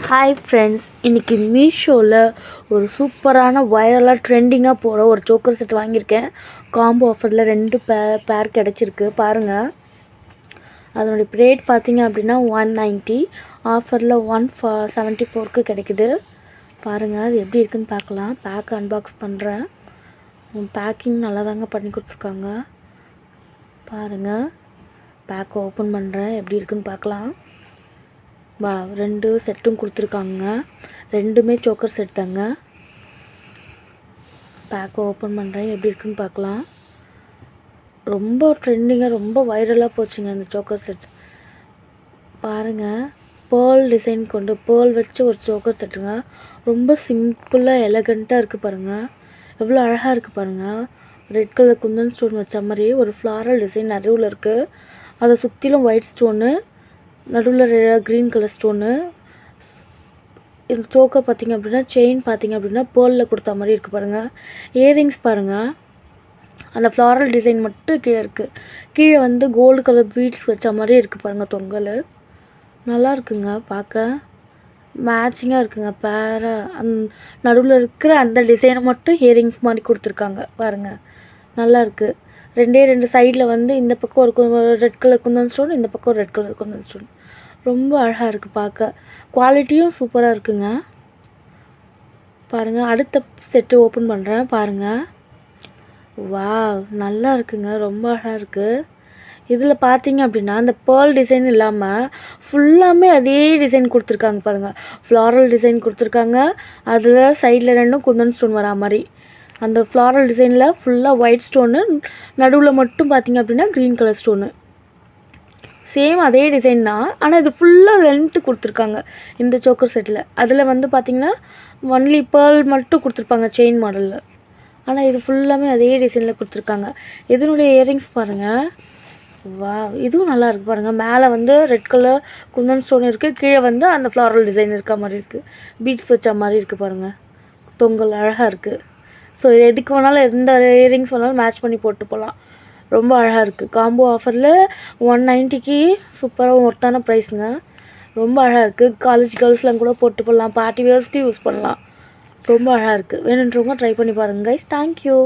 Hi friends, இன்றைக்கி மீஷோவில் ஒரு சூப்பரான வைரலாக ட்ரெண்டிங்காக போகிற ஒரு சோக்கர் செட் வாங்கியிருக்கேன். காம்போ ஆஃபரில் 2 பேர் கிடச்சிருக்கு பாருங்கள். அதனுடைய ரேட் பார்த்திங்க அப்படின்னா 190, ஆஃபரில் 174க்கு கிடைக்குது. பாருங்கள் அது எப்படி இருக்குதுன்னு பார்க்கலாம். பேக் அன்பாக்ஸ் பண்ணுறேன். பேக்கிங் நல்லா தாங்க பண்ணி கொடுத்துருக்காங்க. பாருங்கள், பேக்கை ஓப்பன் பண்ணுறேன், எப்படி இருக்குதுன்னு பார்க்கலாம். 2 செட்டும் கொடுத்துருக்காங்க. 2மே சோக்கர் செட் தாங்க. பேக்கை ஓப்பன் பண்ணுறேன், எப்படி இருக்குன்னு பார்க்கலாம். ரொம்ப ட்ரெண்டிங்காக ரொம்ப வைரலாக போச்சுங்க இந்த சோக்கர் செட். பாருங்கள், பேர்ல் டிசைன் கொண்டு பேர்ல் வச்சு ஒரு சோக்கர் செட்டுங்க. ரொம்ப சிம்பிளாக எலகண்ட்டாக இருக்குது பாருங்கள். எவ்வளோ அழகாக இருக்குது பாருங்கள். ரெட் கலர் குந்தன் ஸ்டோன் வச்ச மாதிரி ஒரு ஃப்ளாரல் டிசைன் நடுவில் இருக்குது. அதை சுற்றிலும் ஒயிட் ஸ்டோனு, நடுவில் க்ரீன் கலர் ஸ்டோனு. இந்த சோக்கர் பார்த்திங்க அப்படின்னா செயின் பார்த்திங்க அப்படின்னா பேர்லில் கொடுத்த மாதிரி இருக்குது பாருங்கள். இயரிங்ஸ் பாருங்கள், அந்த ஃப்ளாரல் டிசைன் மட்டும் கீழே இருக்குது. கீழே வந்து கோல்டு கலர் பீட்ஸ் வச்ச மாதிரி இருக்குது பாருங்கள். தொங்கல் நல்லா இருக்குங்க, பார்க்க மேட்சிங்காக இருக்குங்க. நடுவில் இருக்கிற அந்த டிசைனை மட்டும் இயரிங்ஸ் மாதிரி கொடுத்துருக்காங்க பாருங்கள். நல்லா இருக்குது. 2 சைடில் வந்து இந்த பக்கம் ஒரு ரெட் கலர் குந்தன் ஸ்டோன், இந்த பக்கம் ரெட் கலர் குந்தன் ஸ்டோன். ரொம்ப அழகாக இருக்குது பார்க்க. குவாலிட்டியும் சூப்பராக இருக்குங்க. பாருங்கள், அடுத்த செட்டு ஓப்பன் பண்ணுறேன் பாருங்கள். வாவ், நல்லா இருக்குங்க, ரொம்ப அழகாக இருக்குது. இதில் பார்த்தீங்க அப்படின்னா அந்த பேர்ல் டிசைன் இல்லாமல் ஃபுல்லாமே அதே டிசைன் கொடுத்துருக்காங்க பாருங்கள். ஃப்ளாரல் டிசைன் கொடுத்துருக்காங்க. அதில் சைடில் 2 குந்தன் ஸ்டோன் வரா மாதிரி. அந்த ஃப்ளாரல் டிசைனில் ஃபுல்லாக ஒயிட் ஸ்டோனு, நடுவில் மட்டும் பார்த்திங்க அப்படின்னா க்ரீன் கலர் ஸ்டோனு. சேம் அதே டிசைன் தான், ஆனால் இது ஃபுல்லாக லென்த்து கொடுத்துருக்காங்க இந்த சோக்கர் செட்டில். அதில் வந்து பார்த்திங்கன்னா ஒன்லி பேர்ல் மட்டும் கொடுத்துருப்பாங்க செயின் மாடலில். ஆனால் இது ஃபுல்லாமே அதே டிசைனில் கொடுத்துருக்காங்க. இதனுடைய இயரிங்ஸ் பாருங்கள். வா, இதுவும் நல்லா இருக்குது பாருங்கள். மேலே வந்து ரெட் கலர் குந்தன் ஸ்டோன் இருக்குது. கீழே வந்து அந்த ஃப்ளாரல் டிசைன் இருக்க மாதிரி இருக்குது. பீட்ஸ் வச்ச மாதிரி இருக்குது பாருங்கள். தொங்கல் அழகாக இருக்குது. ஸோ எதுக்கு வேணாலும் எந்த இயரிங்ஸ் வேணாலும் மேட்ச் பண்ணி போட்டு போகலாம். ரொம்ப அழகாக இருக்குது. காம்போ ஆஃபரில் 190க்கு சூப்பராக ஒர்த்தான ப்ரைஸுங்க. ரொம்ப அழகாக இருக்குது. காலேஜ் கேர்ள்ஸ்லாம் கூட போட்டு போடலாம். பார்ட்டி வேர்ஸ்க்கு யூஸ் பண்ணலாம். ரொம்ப அழகாக இருக்குது. வேணுன்றவங்க ட்ரை பண்ணி பாருங்கள் கைஸ். தேங்க்யூ.